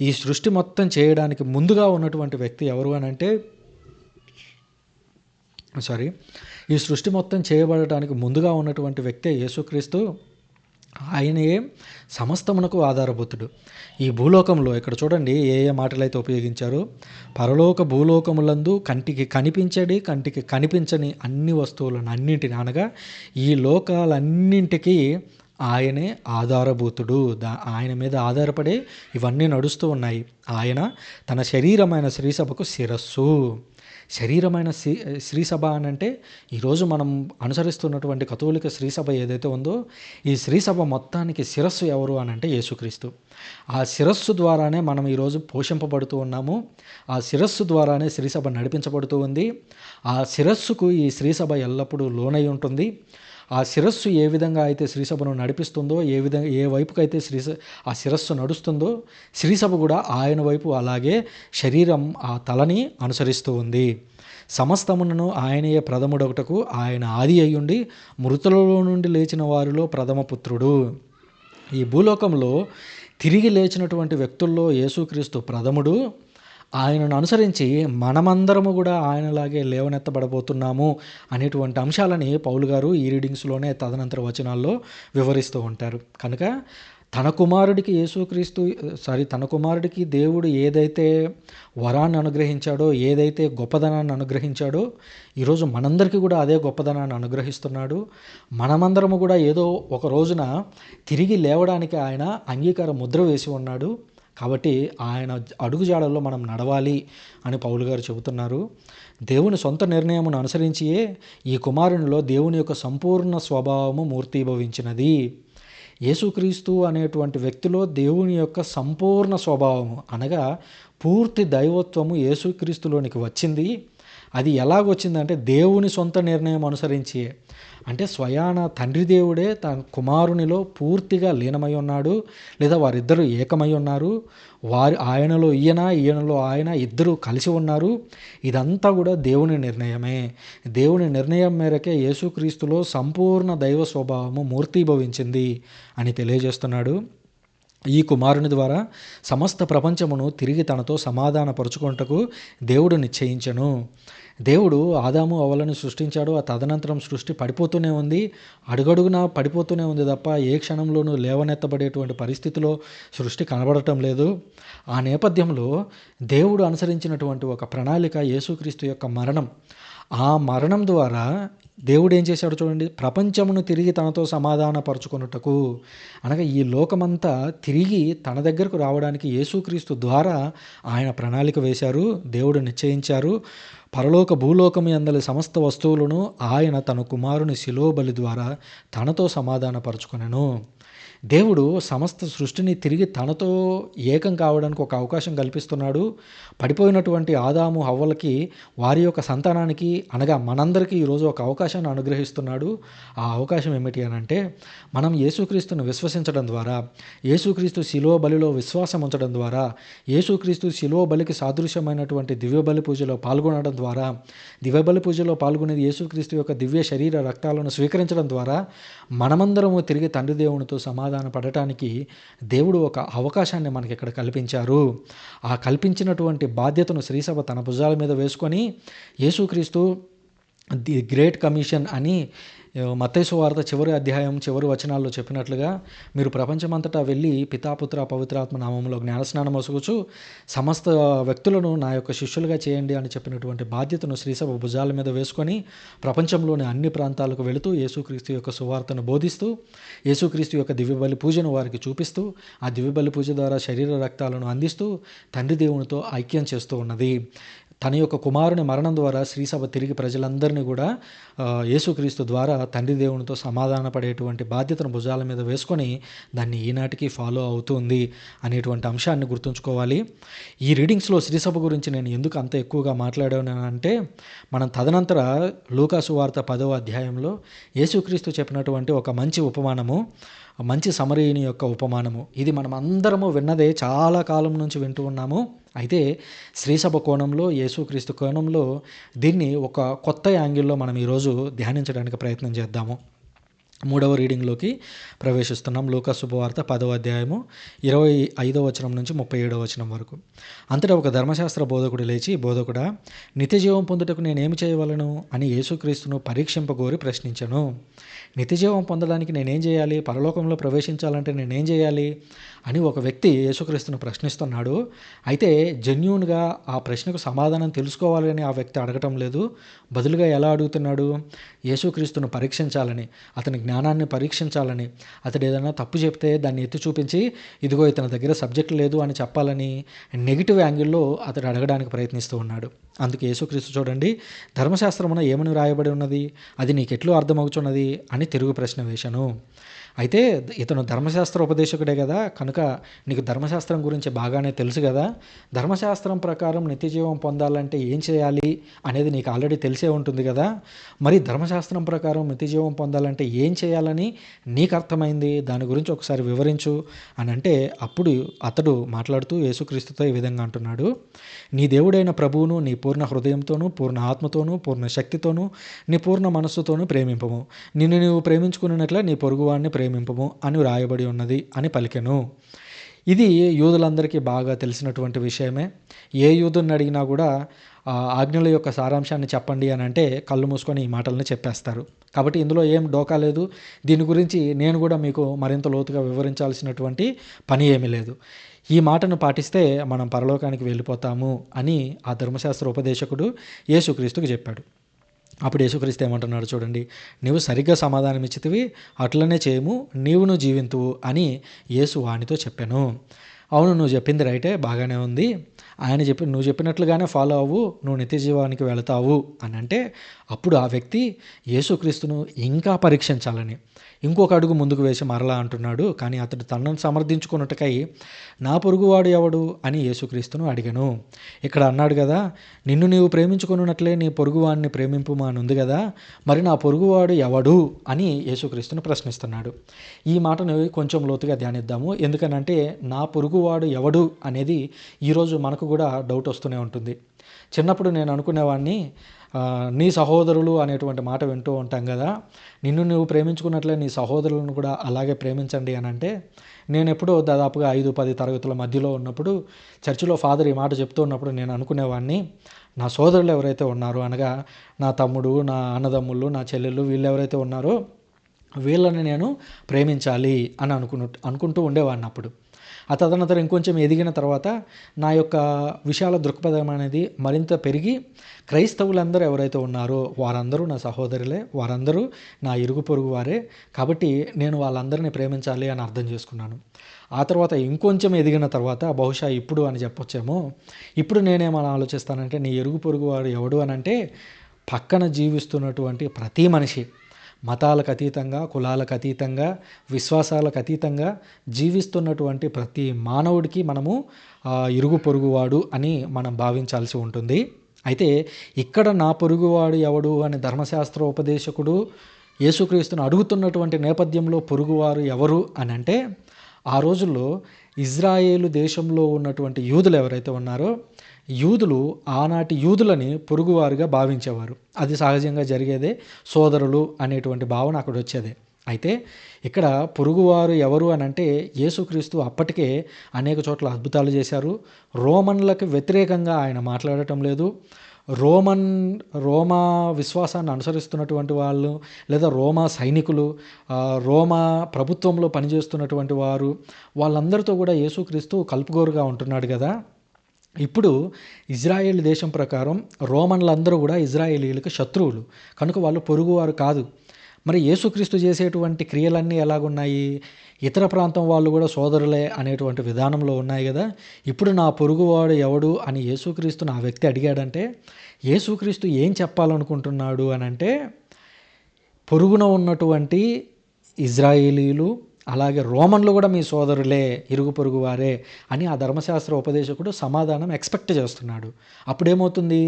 Speaker 1: ఈ సృష్టి మొత్తం చేయడానికి ముందుగా ఉన్నటువంటి వ్యక్తి ఎవరు అని అంటే ఈ సృష్టి మొత్తం చేయబడటానికి ముందుగా ఉన్నటువంటి వ్యక్తే యేసుక్రీస్తు. ఆయనే సమస్తమునకు ఆధారభూతుడు. ఈ భూలోకంలో ఇక్కడ చూడండి ఏ మాటలైతే ఉపయోగించారో, పరలోక భూలోకములందు కంటికి కనిపించని అన్ని వస్తువులను అన్నింటిని, అనగా ఈ లోకాలన్నింటికీ ఆయనే ఆధారభూతుడు. ఆయన మీద ఆధారపడే ఇవన్నీ నడుస్తూ ఉన్నాయి. ఆయన తన శరీరమైన శ్రీసభకు శిరస్సు. శరీరమైన శ్రీసభ అని అంటే ఈరోజు మనం అనుసరిస్తున్నటువంటి కథోలిక శ్రీసభ ఏదైతే ఉందో, ఈ శ్రీసభ మొత్తానికి శిరస్సు ఎవరు అని అంటే యేసుక్రీస్తు. ఆ శిరస్సు ద్వారానే మనం ఈరోజు పోషింపబడుతూ ఉన్నాము. ఆ శిరస్సు ద్వారానే శ్రీసభ నడిపించబడుతూ ఉంది. ఆ శిరస్సుకు ఈ శ్రీసభ ఎల్లప్పుడూ లోనై ఉంటుంది. ఆ శిరస్సు ఏ విధంగా అయితే శ్రీసభను నడిపిస్తుందో, ఏ వైపుకైతే ఆ శిరస్సు నడుస్తుందో, శ్రీసభ కూడా ఆయన వైపు అలాగే శరీరం ఆ తలని అనుసరిస్తూ ఉంది. సమస్తమును ఆయనయే ప్రథముడొకటకు ఆయన ఆది అయ్యుండి మృతులలో నుండి లేచిన వారిలో ప్రథమ పుత్రుడు. ఈ భూలోకంలో తిరిగి లేచినటువంటి వ్యక్తుల్లో యేసుక్రీస్తు ప్రథముడు. ఆయనను అనుసరించి మనమందరము కూడా ఆయనలాగే లేవనెత్తబడబోతున్నాము అనేటువంటి అంశాలని పౌలు గారు ఈ రీడింగ్స్లోనే తదనంతర వచనాల్లో వివరిస్తూ ఉంటారు. కనుక తన కుమారుడికి దేవుడు ఏదైతే వరాన్ని అనుగ్రహించాడో, ఏదైతే గొప్పదనాన్ని అనుగ్రహించాడో, ఈరోజు మనందరికీ కూడా అదే గొప్పదనాన్ని అనుగ్రహిస్తున్నాడు. మనమందరము కూడా ఏదో ఒక రోజున తిరిగి లేవడానికి ఆయన అంగీకార ముద్ర వేసి ఉన్నాడు. కాబట్టి ఆయన అడుగుజాడల్లో మనం నడవాలి అని పౌలు గారు చెబుతున్నారు. దేవుని సొంత నిర్ణయమును అనుసరించియే ఈ కుమారునిలో దేవుని యొక్క సంపూర్ణ స్వభావము మూర్తీభవించినది. యేసుక్రీస్తు అనేటువంటి వ్యక్తిలో దేవుని యొక్క సంపూర్ణ స్వభావము అనగా పూర్తి దైవత్వము యేసుక్రీస్తులోనికి వచ్చింది. అది ఎలాగొచ్చిందంటే దేవుని సొంత నిర్ణయం అనుసరించి, అంటే స్వయాన తండ్రి దేవుడే తన కుమారునిలో పూర్తిగా లీనమై ఉన్నాడు, లేదా వారిద్దరూ ఏకమై ఉన్నారు. ఆయనలో ఈయనలో ఆయన ఇద్దరు కలిసి ఉన్నారు. ఇదంతా కూడా దేవుని నిర్ణయమే. దేవుని నిర్ణయం మేరకే యేసుక్రీస్తులో సంపూర్ణ దైవ స్వభావము మూర్తీభవించింది అని తెలియజేస్తున్నాడు. ఈ కుమారుని ద్వారా సమస్త ప్రపంచమును తిరిగి తనతో సమాధానపరుచుకొనుటకు దేవుడు నిశ్చయించెను. దేవుడు ఆదాము అవ్వలను సృష్టించాడు. ఆ తదనంతరం సృష్టి పడిపోతూనే ఉంది, అడుగడుగునా పడిపోతూనే ఉంది తప్ప ఏ క్షణంలోనూ లేవనెత్తబడేటువంటి పరిస్థితిలో సృష్టి కనబడటం లేదు. ఆ నేపథ్యంలో దేవుడు అనుసరించినటువంటి ఒక ప్రణాళిక యేసుక్రీస్తు యొక్క మరణం. ఆ మరణం ద్వారా దేవుడు ఏం చేశాడు చూడండి, ప్రపంచమును తిరిగి తనతో సమాధానపరుచుకొనుటకు, అనగా ఈ లోకమంతా తిరిగి తన దగ్గరకు రావడానికి యేసుక్రీస్తు ద్వారా ఆయన ప్రణాళిక వేశారు, దేవుడు నిశ్చయించారు. పరలోక భూలోకము యందలి సమస్త వస్తువులను ఆయన తన కుమారుని శిలువ బలి ద్వారా తనతో సమాధానపరుచుకొనెను. దేవుడు సమస్త సృష్టిని తిరిగి తనతో ఏకం కావడానికి ఒక అవకాశం కల్పిస్తున్నాడు. పడిపోయినటువంటి ఆదాము హవ్వలకి, వారి యొక్క సంతానానికి అనగా మనందరికీ ఈరోజు ఒక అవకాశాన్ని అనుగ్రహిస్తున్నాడు. ఆ అవకాశం ఏమిటి అని అంటే, మనం యేసుక్రీస్తును విశ్వసించడం ద్వారా, యేసుక్రీస్తు శిలువ బలిలో విశ్వాసం ఉంచడం ద్వారా, యేసుక్రీస్తు శిలువ బలికి సాదృశ్యమైనటువంటి దివ్య బలి పూజలో పాల్గొనడం ద్వారా, దివ్య బలి పూజలో పాల్గొనేది యేసుక్రీస్తు యొక్క దివ్య శరీర రక్తాలను స్వీకరించడం ద్వారా మనమందరము తిరిగి తండ్రి దేవునితో పడటానికి దేవుడు ఒక అవకాశాన్ని మనకి ఇక్కడ కల్పించారు. ఆ కల్పించినటువంటి బాధ్యతను శ్రీసభ తన భుజాల మీద వేసుకొని యేసుక్రీస్తు ది గ్రేట్ కమిషన్ అని మత్తయి సువార్త చివరి అధ్యాయం చివరి వచనాల్లో చెప్పినట్లుగా, మీరు ప్రపంచమంతటా వెళ్ళి పితాపుత్ర పవిత్రాత్మ నామములో జ్ఞానస్నానం మసుగుచు సమస్త వ్యక్తులను నా యొక్క శిష్యులుగా చేయండి అని చెప్పినటువంటి బాధ్యతను శ్రీసభ భుజాల మీద వేసుకొని ప్రపంచంలోని అన్ని ప్రాంతాలకు వెళుతూ యేసుక్రీస్తు యొక్క సువార్తను బోధిస్తూ, యేసుక్రీస్తు యొక్క దివ్యబలి పూజను వారికి చూపిస్తూ, ఆ దివ్యబలి పూజ ద్వారా శరీర రక్తాలను అందిస్తూ తండ్రి దేవునితో ఐక్యం చేస్తూ ఉన్నది. తన యొక్క కుమారుని మరణం ద్వారా శ్రీసభ తిరిగి ప్రజలందరినీ కూడా యేసుక్రీస్తు ద్వారా తండ్రి దేవునితో సమాధాన పడేటువంటి బాధ్యతను భుజాల మీద వేసుకొని దాన్ని ఈనాటికి ఫాలో అవుతుంది అనేటువంటి అంశాన్ని గుర్తుంచుకోవాలి. ఈ రీడింగ్స్లో శ్రీసభ గురించి నేను ఎందుకు అంత ఎక్కువగా మాట్లాడాను అంటే, మనం తదనంతర లూకా సువార్త 10వ అధ్యాయంలో యేసుక్రీస్తు చెప్పినటువంటి ఒక మంచి ఉపమానము, మంచి సమరయుని యొక్క ఉపమానము, ఇది మనం అందరము విన్నదే, చాలా కాలం నుంచి వింటూ ఉన్నాము. అయితే శ్రీసభ కోణంలో, యేసుక్రీస్తు కోణంలో దీన్ని ఒక కొత్త యాంగిల్లో మనం ఈరోజు ధ్యానించడానికి ప్రయత్నం చేద్దాము. 3వ రీడింగ్లోకి ప్రవేశిస్తున్నాం. లూకా శుభవార్త 10వ అధ్యాయము 25వ వచనం నుంచి 37వ వచనం వరకు. అంతటా ఒక ధర్మశాస్త్ర బోధకుడు లేచి, బోధకుడా, నిత్యజీవం పొందుటకు నేనేమి చేయవలను అని యేసుక్రీస్తును పరీక్షింపగోరి ప్రశ్నించెను. నిత్యజీవం పొందడానికి నేనేం చేయాలి, పరలోకంలో ప్రవేశించాలంటే నేనేం చేయాలి అని ఒక వ్యక్తి యేసుక్రీస్తును ప్రశ్నిస్తున్నాడు. అయితే జెన్యూన్గా ఆ ప్రశ్నకు సమాధానం తెలుసుకోవాలని ఆ వ్యక్తి అడగటం లేదు. బదులుగా ఎలా అడుగుతున్నాడు, యేసుక్రీస్తును పరీక్షించాలని, అతని జ్ఞానాన్ని పరీక్షించాలని, అతడు ఏదైనా తప్పు చెప్తే దాన్ని ఎత్తి చూపించి, ఇదిగో ఇతని దగ్గర సబ్జెక్ట్ లేదు అని చెప్పాలని నెగిటివ్ యాంగిల్లో అతడు అడగడానికి ప్రయత్నిస్తూ ఉన్నాడు. అందుకు యేసుక్రీస్తు చూడండి, ధర్మశాస్త్రమున ఏమని రాయబడి ఉన్నది, అది నీకెట్లు అర్థమవుతున్నది అని తిరుగు ప్రశ్న వేశాను. అయితే ఇతను ధర్మశాస్త్ర ఉపదేశకుడే కదా, కనుక నీకు ధర్మశాస్త్రం గురించి బాగానే తెలుసు కదా, ధర్మశాస్త్రం ప్రకారం నిత్యజీవం పొందాలంటే ఏం చేయాలి అనేది నీకు ఆల్రెడీ తెలిసే ఉంటుంది కదా, మరి ధర్మశాస్త్రం ప్రకారం నిత్యజీవం పొందాలంటే ఏం చేయాలని నీకు అర్థమైంది, దాని గురించి ఒకసారి వివరించు అని అంటే, అప్పుడు అతడు మాట్లాడుతూ యేసుక్రీస్తుతో ఈ విధంగా అంటున్నాడు, నీ దేవుడైన ప్రభువును నీ పూర్ణ హృదయంతోనూ, పూర్ణ ఆత్మతోనూ, పూర్ణ శక్తితోనూ, నీ పూర్ణ మనస్సుతోనూ ప్రేమింపము, నిన్ను నీవు ప్రేమించుకున్నట్లే నీ పొరుగువాడిని ప్రేమింపము అని రాయబడి ఉన్నది అని పలికెను. ఇది యూదులందరికీ బాగా తెలిసినటువంటి విషయమే. ఏ యూదుని అడిగినా కూడా ఆజ్ఞల యొక్క సారాంశాన్ని చెప్పండి అని అంటే కళ్ళు మూసుకొని ఈ మాటలను చెప్పేస్తారు. కాబట్టి ఇందులో ఏం డోకా లేదు. దీని గురించి నేను కూడా మీకు మరింత లోతుగా వివరించాల్సినటువంటి పని ఏమీ లేదు. ఈ మాటను పాటిస్తే మనం పరలోకానికి వెళ్ళిపోతాము అని ఆ ధర్మశాస్త్ర ఉపదేశకుడు యేసుక్రీస్తుకు చెప్పాడు. అప్పుడు యేసుక్రీస్తు ఏమంటున్నాడు చూడండి, నీవు సరిగ్గా సమాధానం ఇచ్చితివి, అట్లనే చేయము, నీవును జీవింతువు అని యేసు వానితో చెప్పాను. అవును, నువ్వు చెప్పింది రైటే, బాగానే ఉంది. నువ్వు చెప్పినట్లుగానే ఫాలో అవ్వు, నువ్వు నిత్య జీవానికి వెళతావు అని అంటే అప్పుడు ఆ వ్యక్తి యేసుక్రీస్తును ఇంకా పరీక్షించాలని ఇంకొక అడుగు ముందుకు వేసి మరలా అంటున్నాడు. కానీ అతడు తనను సమర్థించుకున్నట్టుకై నా పొరుగువాడు ఎవడు అని యేసుక్రీస్తును అడిగాను. ఇక్కడ అన్నాడు కదా, నిన్ను నీవు ప్రేమించుకున్నట్లే నీ పొరుగువాడిని ప్రేమింపుమా అని ఉంది కదా, మరి నా పొరుగువాడు ఎవడు అని యేసుక్రీస్తును ప్రశ్నిస్తున్నాడు. ఈ మాటను కొంచెం లోతుగా ధ్యానిద్దాము. ఎందుకనంటే నా పొరుగువాడు ఎవడు అనేది ఈరోజు మనకు కూడా డౌట్ వస్తూనే ఉంటుంది. చిన్నప్పుడు నేను అనుకునేవాడిని, నీ సహోదరులు అనేటువంటి మాట వింటూ ఉంటాం కదా, నిన్ను నువ్వు ప్రేమించుకున్నట్లే నీ సహోదరులను కూడా అలాగే ప్రేమించండి అని అంటే, నేను ఎప్పుడో దాదాపుగా 5-10 తరగతుల మధ్యలో ఉన్నప్పుడు చర్చిలో ఫాదర్ ఈ మాట చెప్తూ ఉన్నప్పుడు నేను అనుకునేవాడిని, నా సోదరులు ఎవరైతే ఉన్నారో అనగా నా తమ్ముడు, నా అన్నదమ్ముళ్ళు, నా చెల్లెళ్ళు, వీళ్ళు ఎవరైతే ఉన్నారో వీళ్ళని నేను ప్రేమించాలి అని అనుకుంటూ ఉండేవాడిని అప్పుడు. ఆ తదనంతరం ఇంకొంచెం ఎదిగిన తర్వాత నా యొక్క విశాల దృక్పథం అనేది మరింత పెరిగి క్రైస్తవులందరూ ఎవరైతే ఉన్నారో వారందరూ నా సహోదరులే, వారందరూ నా ఇరుగు పొరుగు వారే, కాబట్టి నేను వాళ్ళందరినీ ప్రేమించాలి అని అర్థం చేసుకున్నాను. ఆ తర్వాత ఇంకొంచెం ఎదిగిన తర్వాత బహుశా ఇప్పుడు అని చెప్పొచ్చేమో, ఇప్పుడు నేనేమని ఆలోచిస్తానంటే నీ ఇరుగు పొరుగు వాడు ఎవడు అని అంటే పక్కన జీవిస్తున్నటువంటి ప్రతి మనిషి, మతాలకు అతీతంగా, కులాలకు అతీతంగా, విశ్వాసాలకు అతీతంగా జీవిస్తున్నటువంటి ప్రతి మానవుడికి మనము ఇరుగు పొరుగువాడు అని మనం భావించాల్సి ఉంటుంది. అయితే ఇక్కడ నా పొరుగువాడు ఎవడు అని ధర్మశాస్త్ర ఉపదేశకుడు యేసుక్రీస్తును అడుగుతున్నటువంటి నేపథ్యంలో పొరుగువారు ఎవరు అని అంటే ఆ రోజుల్లో ఇజ్రాయేలు దేశంలో ఉన్నటువంటి యూదులు ఎవరైతే ఉన్నారో యూదులు ఆనాటి యూదులని పొరుగువారుగా భావించేవారు. అది సహజంగా జరిగేదే, సోదరులు అనేటువంటి భావన అక్కడ వచ్చేదే. అయితే ఇక్కడ పొరుగువారు ఎవరు అని అంటే యేసుక్రీస్తు అప్పటికే అనేక చోట్ల అద్భుతాలు చేశారు. రోమన్లకు వ్యతిరేకంగా ఆయన మాట్లాడటం లేదు. రోమా విశ్వాసాన్ని అనుసరిస్తున్నటువంటి వాళ్ళు, లేదా రోమా సైనికులు, రోమా ప్రభుత్వంలో పనిచేస్తున్నటువంటి వారు, వాళ్ళందరితో కూడా యేసుక్రీస్తు కలుపుగోరుగా ఉంటున్నాడు కదా. ఇప్పుడు ఇజ్రాయేల్ దేశం ప్రకారం రోమన్లందరూ కూడా ఇజ్రాయేలీలకు శత్రువులు కనుక వాళ్ళు పొరుగువారు కాదు. మరి యేసుక్రీస్తు చేసేటువంటి క్రియలన్నీ ఎలాగున్నాయి, ఇతర ప్రాంతం వాళ్ళు కూడా సోదరులే అనేటువంటి విధానంలో ఉన్నాయి కదా. ఇప్పుడు నా పొరుగువాడు ఎవడు అని యేసుక్రీస్తును ఆ వ్యక్తి అడిగాడంటే యేసుక్రీస్తు ఏం చెప్పాలనుకుంటున్నాడు అని అంటే పొరుగున ఉన్నటువంటి ఇజ్రాయేలీలు అలాగే రోమన్లు కూడా మీ సోదరులే, ఇరుగు పొరుగు వారే అని ఆ ధర్మశాస్త్ర ఉపదేశకుడు సమాధానం ఎక్స్పెక్ట్ చేస్తున్నాడు. అప్పుడేమవుతుంది,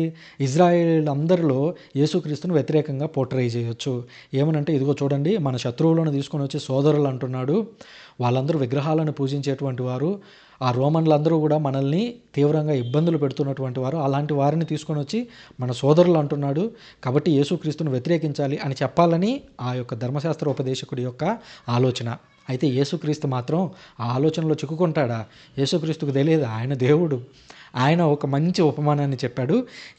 Speaker 1: ఇజ్రాయేల్ అందరిలో యేసుక్రీస్తును వ్యతిరేకంగా పోర్ట్రే చేయొచ్చు. ఏమనంటే ఇదిగో చూడండి, మన శత్రువులను తీసుకొని వచ్చి సోదరులు అంటున్నాడు. వాళ్ళందరూ విగ్రహాలను పూజించేటువంటి వారు, ఆ రోమన్లందరూ కూడా మనల్ని తీవ్రంగా ఇబ్బందులు పెడుతున్నటువంటి వారు, అలాంటి వారిని తీసుకొని వచ్చి మన సోదరులు అంటున్నాడు. కాబట్టి యేసుక్రీస్తును వ్యతిరేకించాలి అని చెప్పాలని ఆ యొక్క ధర్మశాస్త్ర ఉపదేశకుడి యొక్క ఆలోచన. అయితే యేసుక్రీస్తు మాత్రం ఆ ఆలోచనలో చిక్కుకుంటాడా? యేసుక్రీస్తుకు తెలియదు, ఆయన దేవుడు. ఆయన ఒక మంచి ఉపమానాన్ని చెప్పాడు.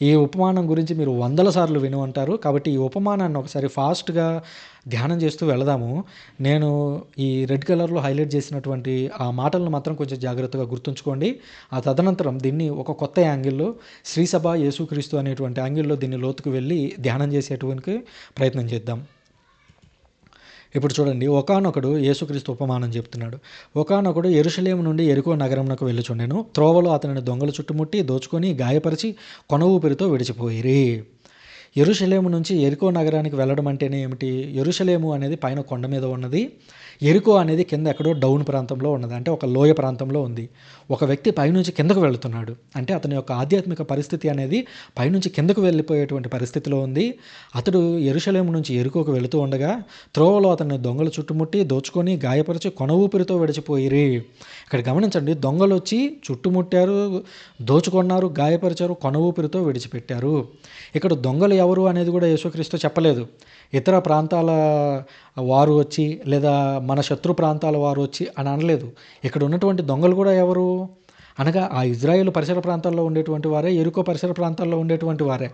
Speaker 1: ఈ ఉపమానం గురించి మీరు 100 సార్లు విని ఉంటారు. కాబట్టి ఈ ఉపమానాన్ని ఒకసారి ఫాస్ట్గా ధ్యానం చేస్తూ వెళదాము. నేను ఈ రెడ్ కలర్లో హైలైట్ చేసినటువంటి ఆ మాటలను మాత్రం కొంచెం జాగ్రత్తగా గుర్తుంచుకోండి. ఆ తదనంతరం దీన్ని ఒక కొత్త యాంగిల్లో, శ్రీసభ యేసుక్రీస్తు అనేటువంటి యాంగిల్లో దీన్ని లోతుకు వెళ్ళి ధ్యానం చేసేటువంటి ప్రయత్నం చేద్దాం. ఇప్పుడు చూడండి, ఒకానొకడు యేసుక్రీస్తు ఉపమానం చెప్తున్నాడు. ఒకానొకడు యెరూషలేము నుండి యెరికో నగరమునకు వెళ్ళుచుండెను. త్రోవలో అతనిని దొంగలు చుట్టుముట్టి దోచుకొని గాయపరిచి కొన ఊపిరితో విడిచిపోయిరి. యెరూషలేము నుంచి యెరికో నగరానికి వెళ్ళడం అంటేనే ఏమిటి? యెరూషలేము అనేది పైన కొండ మీద ఉన్నది, యెరికో అనేది కింద ఎక్కడో డౌన్ ప్రాంతంలో ఉన్నది, అంటే ఒక లోయ ప్రాంతంలో ఉంది. ఒక వ్యక్తి పైనుంచి కిందకు వెళుతున్నాడు అంటే అతని యొక్క ఆధ్యాత్మిక పరిస్థితి అనేది పైనుంచి కిందకు వెళ్ళిపోయేటువంటి పరిస్థితిలో ఉంది. అతడు యెరూషలేము నుంచి యెరికోకు వెళుతూ ఉండగా త్రోవలో అతన్ని దొంగలు చుట్టుముట్టి దోచుకొని గాయపరిచి కొన ఊపిరితో విడిచిపోయిరి. ఇక్కడ గమనించండి, దొంగలు వచ్చి చుట్టుముట్టారు, దోచుకున్నారు, గాయపరిచారు, కొన ఊపిరితో విడిచిపెట్టారు. ఇక్కడ దొంగలు దొంగలు ఎవరు అనేది కూడా యేసుక్రీస్తు చెప్పలేదు. ఇతర ప్రాంతాల వారు వచ్చి లేదా మన శత్రు ప్రాంతాల వారు వచ్చి అని అనలేదు. ఇక్కడ ఉన్నటువంటి దొంగలు కూడా ఎవరు అనగా ఆ ఇజ్రాయేలు పరిసర ప్రాంతాల్లో ఉండేటువంటి వారే, యెరికో పరిసర ప్రాంతాల్లో ఉండేటువంటి వారే.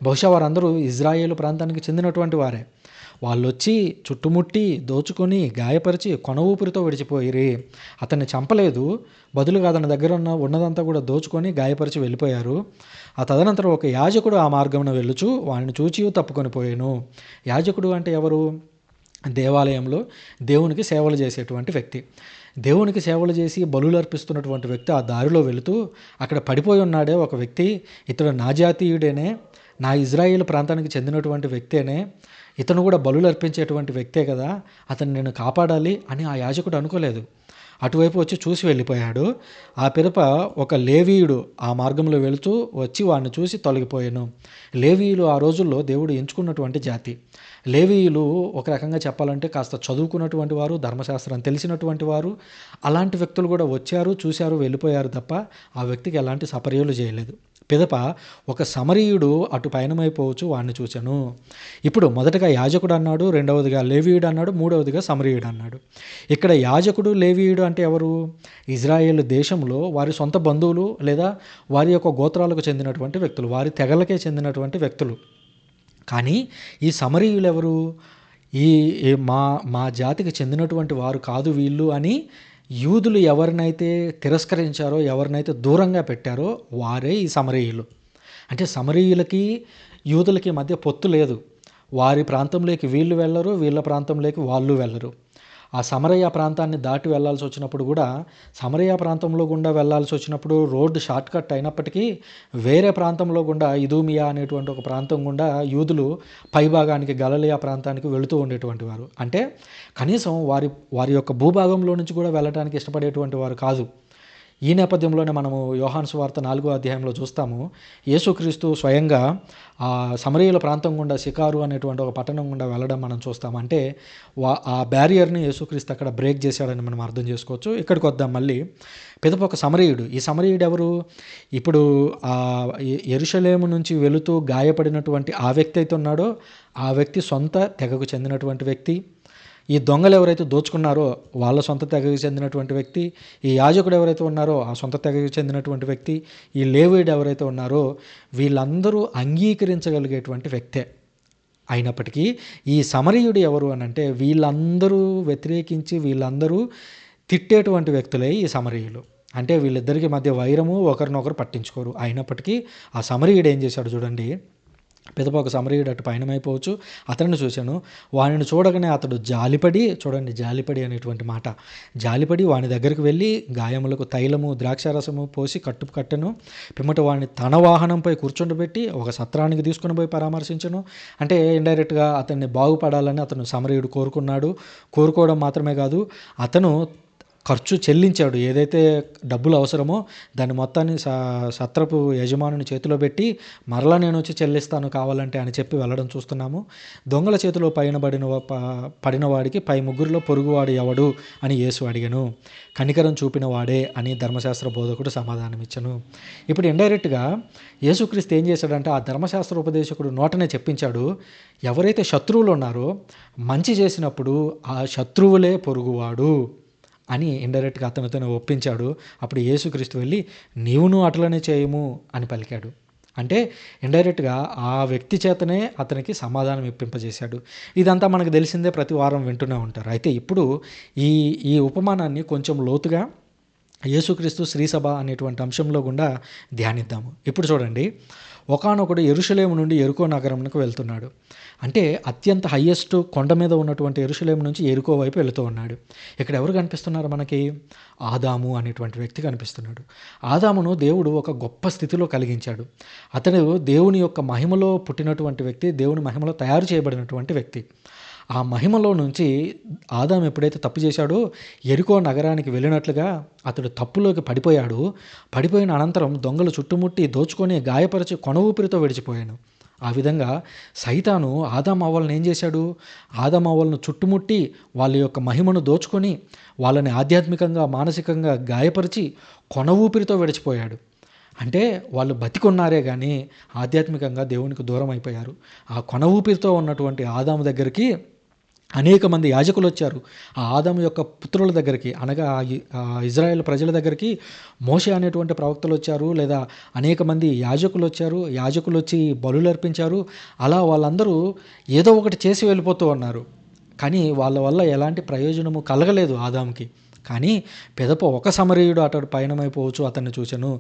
Speaker 1: బహుశా వారందరూ ఇజ్రాయేలు ప్రాంతానికి చెందినటువంటి వారే. వాళ్ళొచ్చి చుట్టుముట్టి దోచుకొని గాయపరిచి కొన ఊపిరితో విడిచిపోయిరి. అతన్ని చంపలేదు, బదులుగా అతని దగ్గర ఉన్నదంతా కూడా దోచుకొని గాయపరిచి వెళ్ళిపోయారు. ఆ తదనంతరం ఒక యాజకుడు ఆ మార్గమున వెళ్ళుచు వాడిని చూచి తప్పుకొని పోయాను. యాజకుడు అంటే ఎవరు? దేవాలయంలో దేవునికి సేవలు చేసేటువంటి వ్యక్తి. దేవునికి సేవలు చేసి బలులు అర్పిస్తున్నటువంటి వ్యక్తి ఆ దారిలో వెళుతూ అక్కడ పడిపోయి ఉన్నాడే ఒక వ్యక్తి, ఇతడు నా జాతీయుడేనే, నా ఇజ్రాయేల్ ప్రాంతానికి చెందినటువంటి వ్యక్తేనే, ఇతను కూడా బలులు అర్పించేటువంటి వ్యక్తే కదా, అతను నేను కాపాడాలి అని ఆ యాజకుడు అనుకోలేదు. అటువైపు వచ్చి చూసి వెళ్ళిపోయాడు. ఆ పిదప ఒక లేవీయుడు ఆ మార్గంలో వెళుతూ వచ్చి వాడిని చూసి తొలగిపోయాను. లేవీయులు ఆ రోజుల్లో దేవుడు ఎంచుకున్నటువంటి జాతి. లేవీయులు ఒక రకంగా చెప్పాలంటే కాస్త చదువుకున్నటువంటి వారు, ధర్మశాస్త్రం తెలిసినటువంటి వారు. అలాంటి వ్యక్తులు కూడా వచ్చారు, చూశారు, వెళ్ళిపోయారు తప్ప ఆ వ్యక్తికి ఎలాంటి సపర్యలు చేయలేదు. పిదప ఒక సమరీయుడు అటు పయనమైపోవచ్చు వాడిని చూశాను. ఇప్పుడు మొదటగా యాజకుడు అన్నాడు, రెండవదిగా లేవీయుడు అన్నాడు, మూడవదిగా సమరీయుడు అన్నాడు. ఇక్కడ యాజకుడు లేవీయుడు అంటే ఎవరు? ఇజ్రాయేల్ దేశంలో వారి సొంత బంధువులు లేదా వారి యొక్క గోత్రాలకు చెందినటువంటి వ్యక్తులు, వారి తెగలకే చెందినటువంటి వ్యక్తులు. కానీ ఈ సమరీయులు ఎవరు? ఈ మా మా జాతికి చెందినటువంటి వారు కాదు వీళ్ళు అని యూదులు ఎవరినైతే తిరస్కరించారో, ఎవరినైతే దూరంగా పెట్టారో వారే ఈ సమరీయులు. అంటే సమరీయులకి యూదులకి మధ్య పొత్తు లేదు. వారి ప్రాంతంలోకి వీళ్ళు వెళ్ళరు, వీళ్ళ ప్రాంతంలోకి వాళ్ళు వెళ్ళరు. ఆ సమరయ ప్రాంతాన్ని దాటి వెళ్ళాల్సి వచ్చినప్పుడు కూడా, సమరయ ప్రాంతంలో గుండా వెళ్ళాల్సి వచ్చినప్పుడు రోడ్డు షార్ట్ కట్ అయినప్పటికీ వేరే ప్రాంతంలో గుండా ఇదూమియా అనేటువంటి ఒక ప్రాంతం గుండా యూదులు పైభాగానికి గలిలయ ప్రాంతానికి వెళుతూ ఉండేటువంటి వారు. అంటే కనీసం వారి యొక్క భూభాగంలో నుంచి కూడా వెళ్ళడానికి ఇష్టపడేటువంటి వారు కాదు. ఈ నేపథ్యంలోనే మనము యోహాను సువార్త 4వ అధ్యాయంలో చూస్తాము. యేసుక్రీస్తు స్వయంగా ఆ సమరయుల ప్రాంతం గుండా సికారు అనేటువంటి ఒక పట్టణం గుండా వెళ్ళడం మనం చూస్తాం. అంటే ఆ బ్యారియర్ని యేసుక్రీస్తు అక్కడ బ్రేక్ చేశాడని మనం అర్థం చేసుకోవచ్చు. ఇక్కడికి వద్దాం మళ్ళీ. పిదప ఒక సమరయుడు. ఈ సమరయుడు ఎవరు? ఇప్పుడు యెరూషలేము నుంచి వెళుతూ గాయపడినటువంటి ఆ వ్యక్తి అయితే ఉన్నాడో ఆ వ్యక్తి సొంత తెగకు చెందినటువంటి వ్యక్తి. ఈ దొంగలు ఎవరైతే దోచుకున్నారో వాళ్ళ సొంత తెగకు చెందినటువంటి వ్యక్తి. ఈ యాజకుడు ఎవరైతే ఉన్నారో ఆ సొంత తెగకు చెందినటువంటి వ్యక్తి. ఈ లేవీయుడు ఎవరైతే ఉన్నారో వీళ్ళందరూ అంగీకరించగలిగేటువంటి వ్యక్తే. అయినప్పటికీ ఈ సమరీయుడు ఎవరు అని అంటే వీళ్ళందరూ వ్యతిరేకించి వీళ్ళందరూ తిట్టేటువంటి వ్యక్తులే ఈ సమరీయులు. అంటే వీళ్ళిద్దరికి మధ్య వైరము, ఒకరినొకరు పట్టించుకోరు. అయినప్పటికీ ఆ సమరీయుడు ఏం చేశాడు చూడండి. పిదప ఒక సమరీయుడు అటు పయనమైపోవచ్చు, అతన్ని చూశాను. వానిని చూడగానే అతడు జాలిపడి, చూడండి జాలిపడి అనేటువంటి మాట, జాలిపడి వాని దగ్గరికి వెళ్ళి గాయములకు తైలము ద్రాక్షారసము పోసి కట్టెను. పిమ్మట వాడిని తన వాహనంపై కూర్చుండబెట్టి ఒక సత్రానికి తీసుకుని పోయి పరామర్శించను. అంటే ఇండైరెక్ట్గా అతన్ని బాగుపడాలని అతను సమరీయుడు కోరుకోవడం మాత్రమే కాదు, అతను ఖర్చు చెల్లించాడు. ఏదైతే డబ్బులు అవసరమో దాన్ని మొత్తాన్ని సత్రపు యజమానుని చేతిలో పెట్టి మరలా నేను వచ్చి చెల్లిస్తాను కావాలంటే అని చెప్పి వెళ్ళడం చూస్తున్నాము. దొంగల చేతిలో పడిన వాడికి పై ముగ్గురిలో పొరుగువాడు ఎవడు అని యేసు అడిగాను. కనికరం చూపిన వాడే అని ధర్మశాస్త్ర బోధకుడు సమాధానం ఇచ్చను. ఇప్పుడు ఇండైరెక్ట్గా యేసుక్రీస్తు ఏం చేశాడంటే ఆ ధర్మశాస్త్ర ఉపదేశకుడు నోటనే చెప్పించాడు, ఎవరైతే శత్రువులు ఉన్నారో మంచి చేసినప్పుడు ఆ శత్రువులే పొరుగువాడు అని ఇండైరెక్ట్గా అతనితోనే ఒప్పించాడు. అప్పుడు యేసుక్రీస్తు వెళ్ళి నీవును అట్లనే చేయము అని పలికాడు. అంటే ఇండైరెక్ట్గా ఆ వ్యక్తి చేతనే అతనికి సమాధానం ఇప్పింపజేశాడు. ఇదంతా మనకు తెలిసిందే, ప్రతి వారం వింటూనే ఉంటారు. అయితే ఇప్పుడు ఈ ఉపమానాన్ని కొంచెం లోతుగా యేసుక్రీస్తు శ్రీసభ అనేటువంటి అంశంలో గుండా ధ్యానిద్దాము. ఇప్పుడు చూడండి, ఒకానొకడు యెరూషలేము నుండి యెరికో నగరంకు వెళ్తున్నాడు. అంటే అత్యంత హయ్యెస్ట్ కొండ మీద ఉన్నటువంటి యెరూషలేము నుంచి యెరికో వైపు వెళుతూ ఉన్నాడు. ఇక్కడ ఎవరు కనిపిస్తున్నారు మనకి? ఆదాము అనేటువంటి వ్యక్తి కనిపిస్తున్నాడు. ఆదామును దేవుడు ఒక గొప్ప స్థితిలో కలిగించాడు. అతను దేవుని యొక్క మహిమలో పుట్టినటువంటి వ్యక్తి, దేవుని మహిమలో తయారు చేయబడినటువంటి వ్యక్తి. ఆ మహిమలో నుంచి ఆదాము ఎప్పుడైతే తప్పు చేశాడో యెరికో నగరానికి వెళ్ళినట్లుగా అతడు తప్పులోకి పడిపోయాడు. పడిపోయిన అనంతరం దొంగలు చుట్టుముట్టి దోచుకొని గాయపరిచి కొన ఊపిరితో విడిచిపోయాను. ఆ విధంగా సైతాను ఆదాము అవ్వలను ఏం చేశాడు? ఆదాము అవ్వలను చుట్టుముట్టి వాళ్ళ యొక్క మహిమను దోచుకొని వాళ్ళని ఆధ్యాత్మికంగా మానసికంగా గాయపరిచి కొన ఊపిరితో విడిచిపోయాడు. అంటే వాళ్ళు బతికున్నారే కానీ ఆధ్యాత్మికంగా దేవునికి దూరం అయిపోయారు. ఆ కొన ఊపిరితో ఉన్నటువంటి ఆదాము దగ్గరికి అనేక మంది యాజకులు వచ్చారు. ఆ ఆదాము యొక్క పుత్రుల దగ్గరికి, అనగా ఇజ్రాయేల్ ప్రజల దగ్గరికి మోషే అనేటువంటి ప్రవక్తలు వచ్చారు, లేదా అనేక మంది యాజకులు వచ్చారు. యాజకులు వచ్చి బలులు అర్పించారు. అలా వాళ్ళందరూ ఏదో ఒకటి చేసి వెళ్ళిపోతూ ఉన్నారు. కానీ వాళ్ళ వల్ల ఎలాంటి ప్రయోజనము కలగలేదు ఆదాముకి. కానీ పెదప ఒక సమరయుడు అతడు పయనమైపోవచ్చు అతన్ని చూశాను.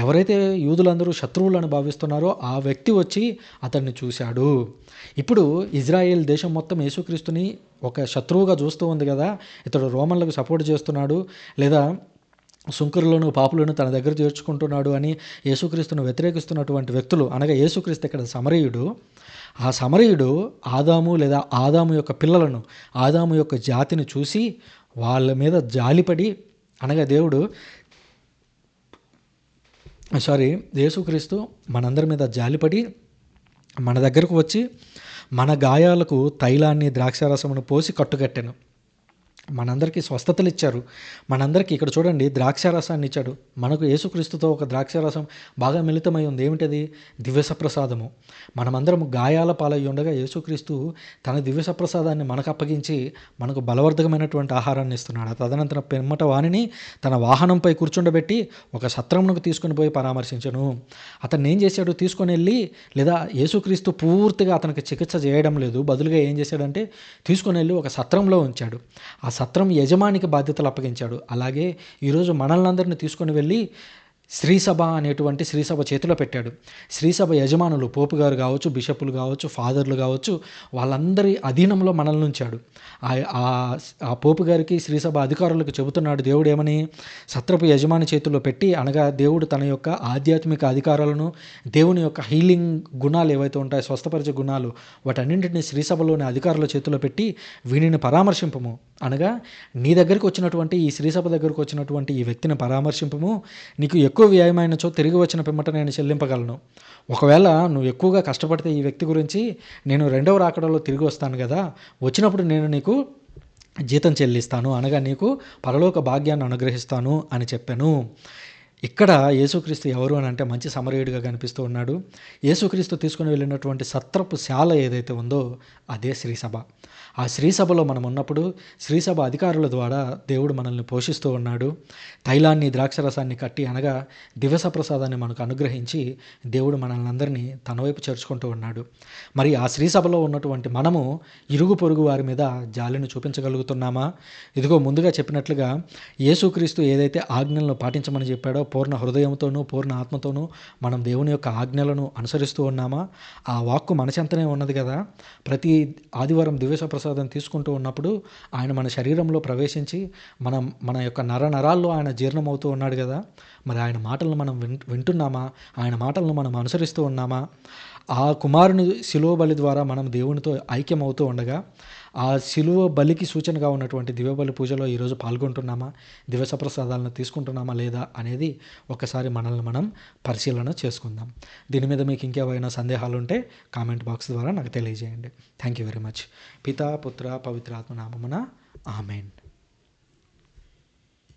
Speaker 1: ఎవరైతే యూదులందరూ శత్రువులను భావిస్తున్నారో ఆ వ్యక్తి వచ్చి అతన్ని చూశాడు. ఇప్పుడు ఇజ్రాయేల్ దేశం మొత్తం యేసుక్రీస్తుని ఒక శత్రువుగా చూస్తూ ఉంది కదా. ఇతడు రోమన్లకు సపోర్ట్ చేస్తున్నాడు, లేదా సుంకరులను పాపులను తన దగ్గర చేర్చుకుంటున్నాడు అని యేసుక్రీస్తును వ్యతిరేకిస్తున్నటువంటి వ్యక్తులు, అనగా యేసుక్రీస్తు ఇక్కడ సమరయుడు. ఆ సమరయుడు ఆదాము లేదా ఆదాము యొక్క పిల్లలను, ఆదాము యొక్క జాతిని చూసి వాళ్ళ మీద జాలిపడి, అనగా యేసుక్రీస్తు మనందరి మీద జాలిపడి మన దగ్గరకు వచ్చి మన గాయాలకు తైలాన్ని ద్రాక్షారసమును పోసి కట్టుకట్టెను. మనందరికీ స్వస్థతలు ఇచ్చారు. మనందరికీ ఇక్కడ చూడండి ద్రాక్షారసాన్ని ఇచ్చాడు. మనకు యేసుక్రీస్తుతో ఒక ద్రాక్షారసం బాగా మిళితమై ఉంది. ఏమిటది? దివ్యసప్రసాదము. మనమందరం గాయాల పాలై ఉండగా యేసుక్రీస్తు తన దివ్యసప్రసాదాన్ని మనకు అప్పగించి మనకు బలవర్ధకమైనటువంటి ఆహారాన్ని ఇస్తున్నాడు. తదనంతరం పిమ్మట వాణిని తన వాహనంపై కూర్చుండబెట్టి ఒక సత్రమునకు తీసుకుని పోయి పరామర్శించను. అతన్ని ఏం చేశాడు? తీసుకొని వెళ్ళి, లేదా యేసుక్రీస్తు పూర్తిగా అతనికి చికిత్స చేయడం లేదు, బదులుగా ఏం చేశాడంటే తీసుకొని వెళ్ళి ఒక సత్రంలో ఉంచాడు. ఆ సత్రం యజమానికి బాధ్యతలు అప్పగించాడు. అలాగే ఈరోజు మనల్ని అందరినీ తీసుకొని వెళ్ళి శ్రీసభ అనేటువంటి శ్రీసభ చేతిలో పెట్టాడు. శ్రీసభ యజమానులు, పోపు గారు కావచ్చు, బిషపులు కావచ్చు, ఫాదర్లు కావచ్చు, వాళ్ళందరి అధీనంలో మనల్ని ఉంచాడు. ఆ పోపు గారికి, శ్రీసభ అధికారులకు చెబుతున్నాడు దేవుడు ఏమని? సత్రపు యజమాని చేతుల్లో పెట్టి, అనగా దేవుడు తన యొక్క ఆధ్యాత్మిక అధికారాలను, దేవుని యొక్క హీలింగ్ గుణాలు ఏవైతే ఉంటాయో, స్వస్థపరిచే గుణాలు, వాటన్నింటినీ శ్రీసభలోని అధికారుల చేతిలో పెట్టి వీనిని పరామర్శింపము, అనగా నీ దగ్గరికి వచ్చినటువంటి ఈ శ్రీసభ దగ్గరకు వచ్చినటువంటి ఈ వ్యక్తిని పరామర్శింపము. నీకు ఎక్కువ వ్యయమైనచో తిరిగి వచ్చిన పిమ్మట నేను చెల్లింపగలను. ఒకవేళ నువ్వు ఎక్కువగా కష్టపడితే ఈ వ్యక్తి గురించి నేను రెండవ రాకడలో తిరిగి వస్తాను కదా, వచ్చినప్పుడు నేను నీకు జీతం చెల్లిస్తాను, అనగా నీకు పరలోక భాగ్యాన్ని అనుగ్రహిస్తాను అని చెప్పాను. ఇక్కడ యేసుక్రీస్తు ఎవరు అని అంటే మంచి సమరయుడిగా కనిపిస్తూ ఉన్నాడు. యేసుక్రీస్తు తీసుకుని వెళ్ళినటువంటి సత్రపు శాల ఏదైతే ఉందో అదే శ్రీసభ. ఆ శ్రీసభలో మనం ఉన్నప్పుడు శ్రీసభ అధికారుల ద్వారా దేవుడు మనల్ని పోషిస్తూ ఉన్నాడు. తైలాన్ని, ద్రాక్షరసాన్ని కట్టి, అనగా దివస ప్రసాదాన్ని మనకు అనుగ్రహించి దేవుడు మనల్ని అందరినీ తన వైపు చేర్చుకుంటూ ఉన్నాడు. మరి ఆ శ్రీసభలో ఉన్నటువంటి మనము ఇరుగు పొరుగు వారి మీద జాలిని చూపించగలుగుతున్నామా? ఇదిగో ముందుగా చెప్పినట్లుగా యేసుక్రీస్తు ఏదైతే ఆజ్ఞలను పాటించమని చెప్పాడో పూర్ణ హృదయంతోనూ పూర్ణ ఆత్మతోనూ మనం దేవుని యొక్క ఆజ్ఞలను అనుసరిస్తూ ఉన్నామా? ఆ వాక్కు మన చెంతనే ఉన్నది కదా. ప్రతి ఆదివారం దివ్యస ప్రసాదం తీసుకుంటూ ఉన్నప్పుడు ఆయన మన శరీరంలో ప్రవేశించి మన యొక్క నరాల్లో ఆయన జీర్ణమవుతూ ఉన్నాడు కదా. మరి ఆయన మాటలను మనం వింటున్నామా? ఆయన మాటలను మనం అనుసరిస్తూ ఉన్నామా? ఆ కుమారుని శిలువ బలి ద్వారా మనం దేవునితో ఐక్యమవుతూ ఉండగా ఆ శిలువ బలికి సూచనగా ఉన్నటువంటి దివ్యబలి పూజలో ఈరోజు పాల్గొంటున్నామా? దివస ప్రసాదాలను తీసుకుంటున్నామా లేదా అనేది ఒకసారి మనల్ని మనం పరిశీలన చేసుకుందాం. దీని మీద మీకు ఇంకేమైనా సందేహాలు ఉంటే కామెంట్ బాక్స్ ద్వారా నాకు తెలియజేయండి. Thank you very much. పితా, పుత్ర, పవిత్రాత్మ నామమున ఆమెన్.